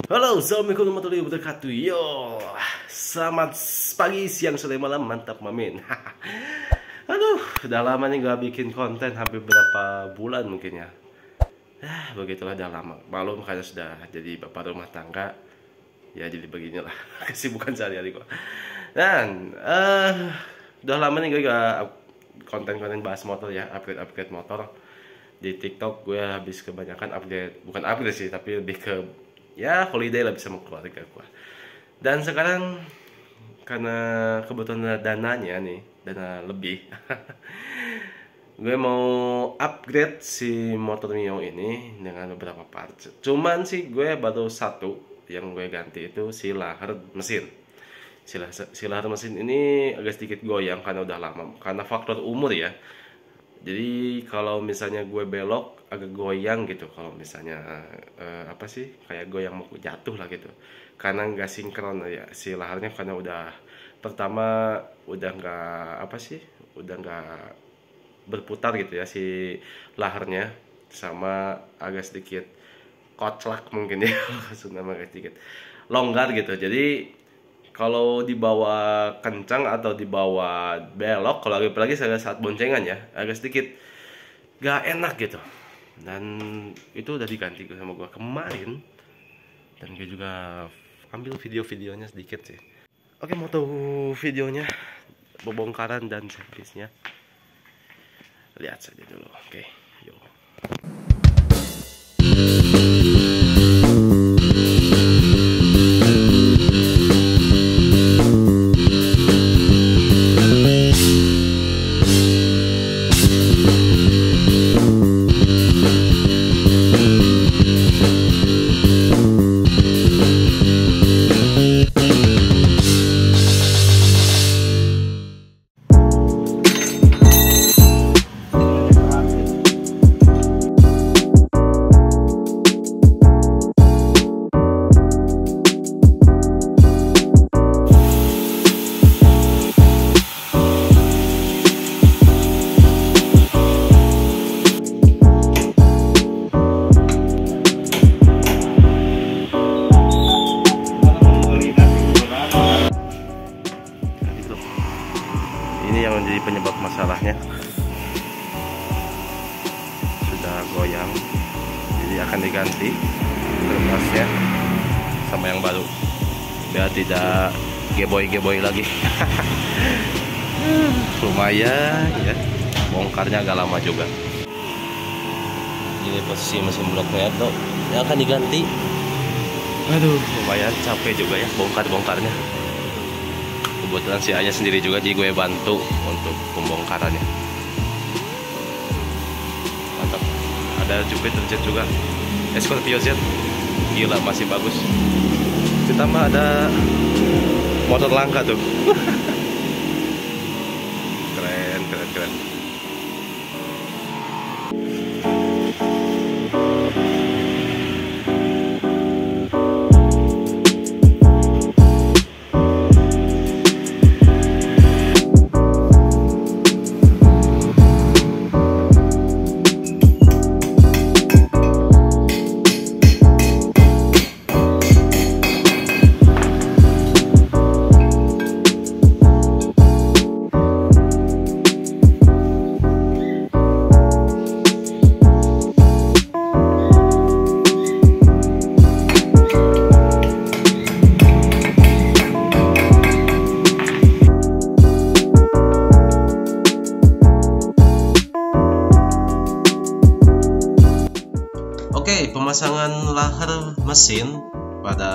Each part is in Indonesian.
Halo, assalamualaikum warahmatullahi wabarakatuh. Yo, selamat pagi, siang, sore, malam, mantap mamin. Aduh, udah lama nih gak bikin konten, hampir berapa bulan mungkin ya. Begitulah, udah lama. Maklum karena sudah jadi bapak rumah tangga, ya jadi beginilah kesibukan sehari-hari gua. Dan udah lama nih gue gak konten-konten bahas motor ya, upgrade motor. Di TikTok gue habis kebanyakan update, bukan upgrade sih, tapi lebih ke ya holiday lah bisa keluarga gue. Dan sekarang karena kebetulan dananya nih, dana lebih, gue mau upgrade si motor Mio ini dengan beberapa parts. Cuman sih gue baru satu yang gue ganti, itu si lahar mesin. Si lahar mesin ini agak sedikit goyang karena udah lama, karena faktor umur ya. Jadi kalau misalnya gue belok agak goyang gitu, kalau misalnya apa sih, kayak goyang mau jatuh lah gitu, karena nggak sinkron ya si laharnya, karena udah pertama udah nggak apa sih, udah nggak berputar gitu ya si laharnya, sama agak sedikit koclak mungkin ya, nama agak sedikit longgar gitu. Jadi kalau dibawa kencang atau dibawa belok, kalau apalagi saya saat boncengan ya, agak sedikit gak enak gitu. Dan itu udah diganti sama gua kemarin, dan gue juga ambil video-videonya sedikit sih. Oke, mau tahu videonya, pembongkaran dan servisnya, lihat saja dulu. Oke, yuk. Ini yang menjadi penyebab masalahnya, sudah goyang, jadi akan diganti terpasnya sama yang baru biar tidak geboy lagi. Lumayan ya, bongkarnya agak lama juga. Ini posisi mesin blok reto yang akan diganti. Aduh, lumayan capek juga ya bongkarnya. Kebetulan si Ayah sendiri juga, jadi gue bantu untuk pembongkarannya. Mantap. Ada Jupiter Jet juga, Scorpio Z, gila masih bagus. Ditambah ada motor langka tuh. keren. Oke, pemasangan lahar mesin pada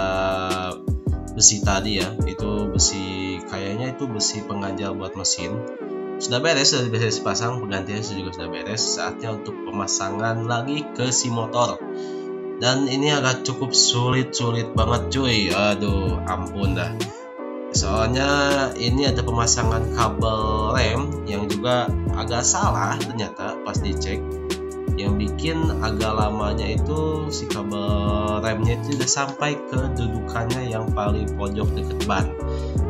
besi tadi ya, itu besi, kayaknya itu besi pengganjal buat mesin, sudah beres, sudah beres pasang, penggantiannya juga sudah beres. Saatnya untuk pemasangan lagi ke si motor, dan ini agak cukup sulit banget cuy. Aduh, ampun dah. Soalnya ini ada pemasangan kabel rem yang juga agak salah ternyata pas dicek. Yang bikin agak lamanya itu si kabel remnya itu udah sampai ke dudukannya yang paling pojok deket ban.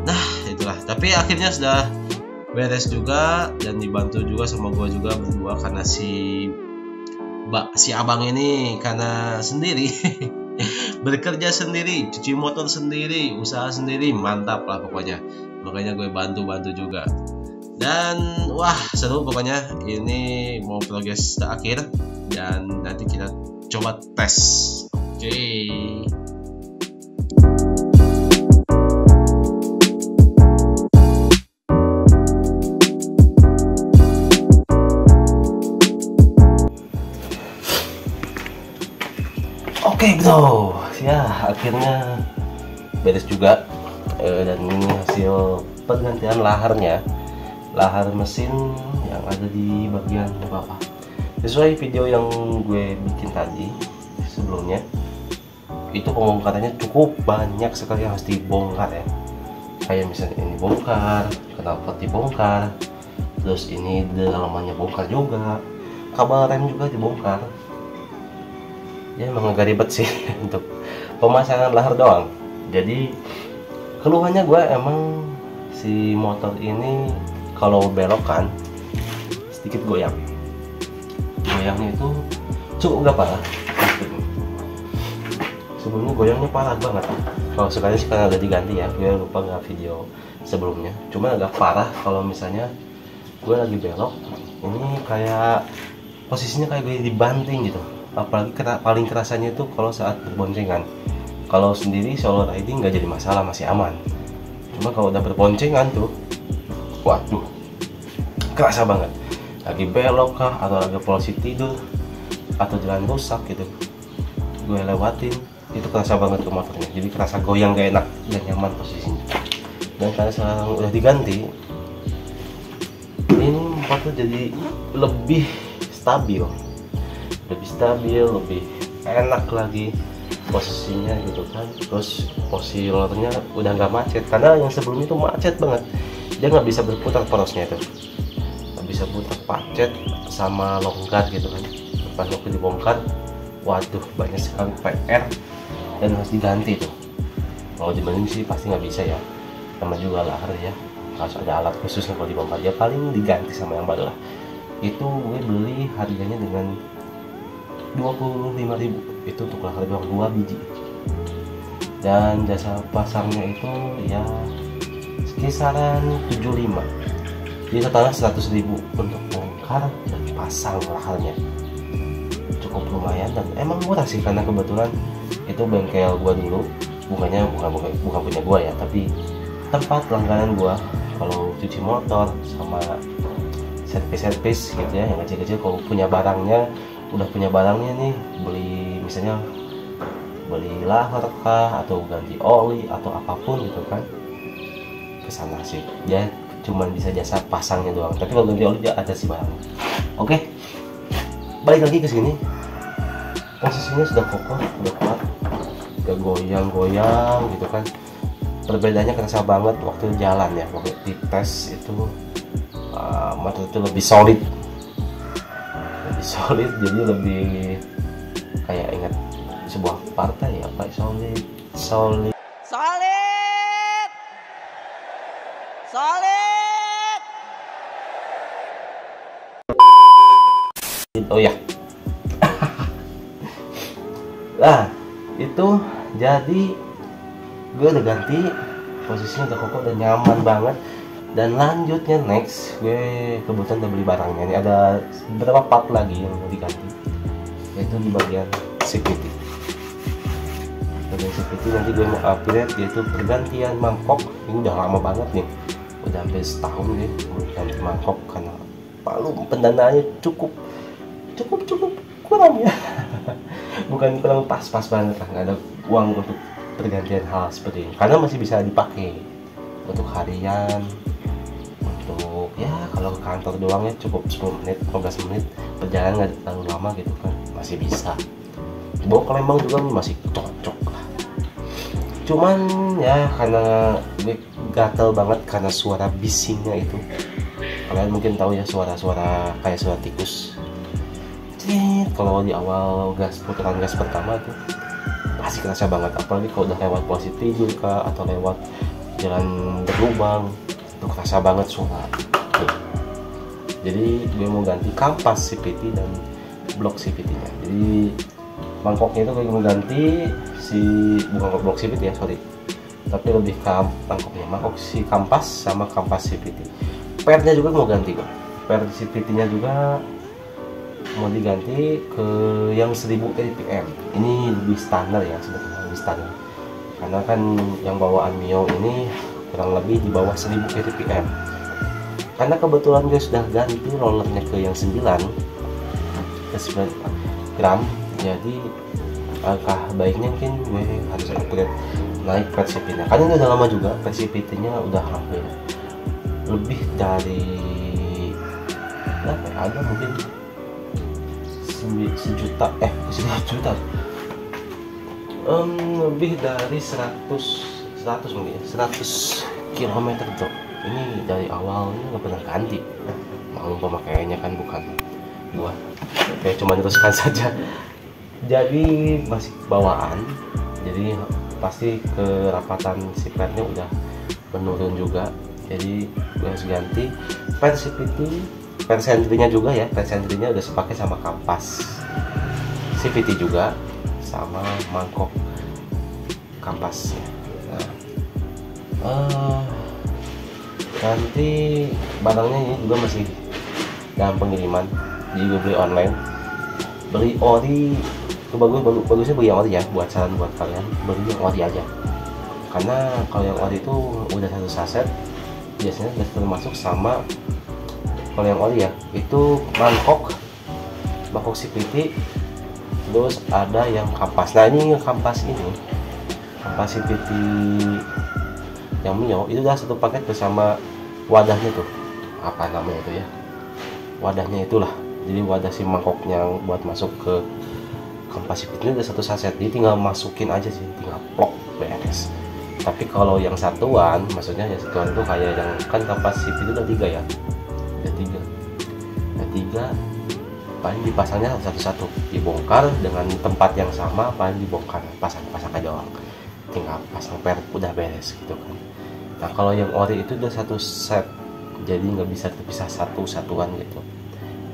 Nah itulah, tapi akhirnya sudah beres juga, dan dibantu juga sama gua juga berdua, karena si abang ini karena sendiri Bekerja sendiri, cuci motor sendiri, usaha sendiri, mantap lah pokoknya. Makanya gue bantu-bantu juga. Dan wah seru pokoknya. Ini mau progres terakhir dan nanti kita coba tes. Oke. Oke bro, ya akhirnya beres juga. Dan ini hasil pergantian laharnya, lahar mesin yang ada di bagian bawah. Sesuai video yang gue bikin tadi sebelumnya, itu pembongkarannya cukup banyak sekali yang harus dibongkar ya. Kayak misalnya ini bongkar, knalpot dibongkar, terus ini dalamannya bongkar juga, kabel rem juga dibongkar. Ya emang agak ribet sih untuk pemasangan lahar doang. Jadi keluhannya gue emang si motor ini kalau belokan sedikit goyang. Goyangnya itu cukup gak parah. Sebelumnya goyangnya parah banget. Kalau sekarang sih karena udah diganti ya, gue lupa nggak video sebelumnya. Cuma agak parah kalau misalnya gue lagi belok, ini kayak posisinya kayak gue dibanting gitu. Apalagi paling kerasanya itu kalau saat berboncengan. Kalau sendiri solo riding nggak jadi masalah, masih aman. Cuma kalau udah berboncengan tuh, waduh, kerasa banget. Lagi belok kah, atau lagi polisi tidur, atau jalan rusak gitu, gue lewatin, itu kerasa banget tuh motornya. Jadi kerasa goyang gak enak dan nyaman posisinya. Dan karena sekarang udah diganti, ini motor jadi lebih stabil, lebih enak lagi posisinya gitu kan. Terus posisi rotornya udah nggak macet, karena yang sebelumnya itu macet banget. Dia nggak bisa berputar porosnya itu, nggak bisa putar, pacet sama longgar gitu kan. Pas waktu dibongkar, waduh banyak sekali PR dan harus diganti tuh. Kalau dibanding sih pasti nggak bisa ya, sama juga lahar ya, harus ada alat khusus kalau dibongkar. Dia paling diganti sama yang baru lah. Itu gue beli harganya dengan 25.000 itu untuk lahar doang 2 biji. Dan jasa pasangnya itu ya kisaran 75. Jadi totalnya 100.000 untuk bongkar dan pasang laharnya. Cukup lumayan dan emang murah sih, karena kebetulan itu bengkel gua dulu, bukan punya gua ya, tapi tempat langganan gua kalau cuci motor sama servis gitu ya, yang kecil-kecil. Kalau punya barangnya, udah punya barangnya nih, beli misalnya beli lahar kah atau ganti oli atau apapun gitu kan, kesana sih. Dia cuman bisa jasa pasangnya doang, tapi kalau ganti oli dia ada sih barang. Oke, balik lagi ke sini. Posisinya sudah kokoh, udah kuat, gak goyang-goyang gitu kan. Perbedaannya kerasa banget waktu jalan ya, waktu di tes itu motor itu lebih solid, jadi lebih kayak ingat sebuah partai apa, solid. Oh ya. Nah, itu jadi gue udah ganti, posisinya udah kokoh dan nyaman banget. Dan lanjutnya next, gue kebetulan udah beli barangnya. Ini ada beberapa part lagi yang mau diganti, yaitu di bagian CVT. Bagian CVT nanti gue mau upgrade, yaitu pergantian mangkok. Ini udah lama banget nih, udah hampir setahun nih mau ganti mangkok, karena palu pendanaannya cukup kurang ya. Bukan kurang, pas banget lah, nggak ada uang untuk pergantian hal seperti ini, karena masih bisa dipakai untuk harian, untuk ya kalau ke kantor doang ya cukup 10 menit 15 menit perjalanan, nggak terlalu lama gitu kan, masih bisa. Bawa ke Lembang juga masih cocok lah. Cuman ya karena gue gatel banget karena suara bisingnya itu. Kalian mungkin tahu ya, suara kayak suara tikus. Kalau di awal putaran gas pertama tuh pasti kerasa banget, apalagi kalau udah lewat posisi tidur kah atau lewat jalan berlubang, itu kerasa banget suara. Jadi gue mau ganti kampas CVT dan blok CVT nya. Jadi mangkoknya itu gue mengganti si bukan blok CVT ya, sorry, tapi lebih ke mangkoknya, mangkok si kampas sama kampas CVT. Pernya juga mau ganti kok, per CVT nya juga mau diganti ke yang 1000 rpm. Ini lebih standar ya, sebetulnya lebih standar karena kan yang bawaan Mio ini kurang lebih di bawah 1000 rpm. Karena kebetulan gue sudah ganti rollernya ke yang 9 ke 9 gram, jadi langkah baiknya mungkin gue harus upgrade naik PCP-nya. Karena ini udah lama juga, PCP-nya udah hampir lebih dari berapa ya, ada mungkin sejuta, lebih dari 100 mungkin 100 km tuh. Ini dari awalnya nggak pernah ganti, mau pemakaiannya kan bukan gua, kayak cuma teruskan saja. Jadi masih bawaan, jadi pasti kerapatan si petnya udah menurun juga, jadi gue harus ganti pet CVT. Per sentrinya juga ya, per sentrinya udah sepakai sama kampas CVT juga sama mangkok kampasnya. Nah, nanti barangnya ini juga masih dalam pengiriman, jadi gue beli online, beli ori itu bagusnya beli yang ori ya. Buat saran buat kalian, beli yang ori aja, karena kalau yang ori itu udah satu saset biasanya udah termasuk sama. Kalau yang ori ya itu mangkok CVT, terus ada yang kampas. Nah ini kampas CVT yang Mio itu udah satu paket bersama wadahnya tuh, apa namanya itu ya, wadahnya itulah. Jadi wadah si mangkoknya buat masuk ke kampas CVT ini udah satu saset, jadi tinggal masukin aja sih, tinggal plok beres. Tapi kalau yang satuan, maksudnya yang satuan itu kayak yang kan kampas CVT itu udah 3 ya, ada tiga, paling dipasangnya satu-satu, dibongkar dengan tempat yang sama, paling dibongkar, pasang aja doang, tinggal pasang per, udah beres gitu kan. Nah kalau yang ori itu udah satu set, jadi nggak bisa terpisah satu-satuan gitu.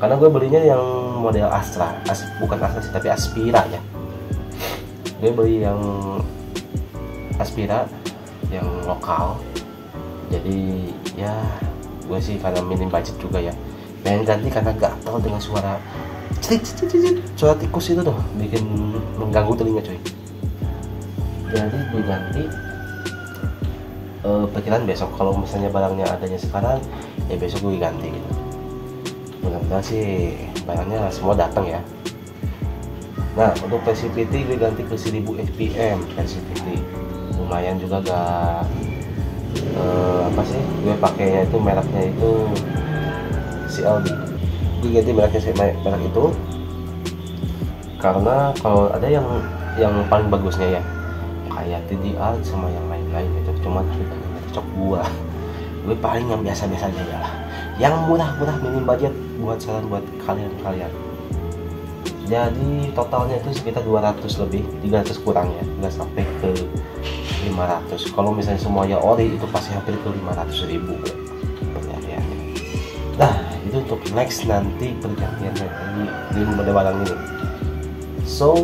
Karena gue belinya yang model Astra, bukan Astra sih, tapi Aspira ya. Gue beli yang Aspira yang lokal, jadi ya gue sih karena minim budget juga ya, pengen ganti karena gatel dengan suara suara tikus itu tuh, bikin mengganggu telinga coy. Jadi gue ganti, pikiran besok kalau misalnya barangnya adanya sekarang ya besok gue ganti gitu. Mudah-mudahan sih barangnya semua datang ya. Nah untuk PCVT gue ganti ke 1000 fpm PCVT, lumayan juga gak apa sih, gue pakainya itu mereknya itu CLB. Gue ganti merek itu karena kalau ada yang paling bagusnya ya kayak TDR sama yang lain-lain itu, cuma cocok gue paling yang biasa-biasa aja lah, yang murah-murah minim budget, buat saran buat kalian. Jadi totalnya itu sekitar 200 lebih, 300 kurang ya, nggak sampai ke 500. Kalau misalnya semuanya ori itu pasti hampir ke 500.000 ya. Nah itu untuk next nanti pergantian di mode barang ini. So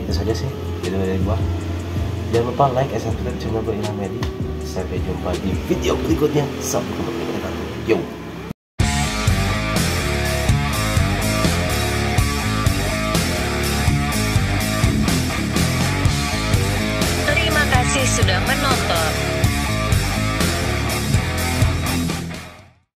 itu saja sih video dari gua. Jangan lupa like and subscribe channel gue Ilham Medi. Sampai jumpa di video berikutnya. Sampai jumpa. Yo. Terima kasih sudah menonton.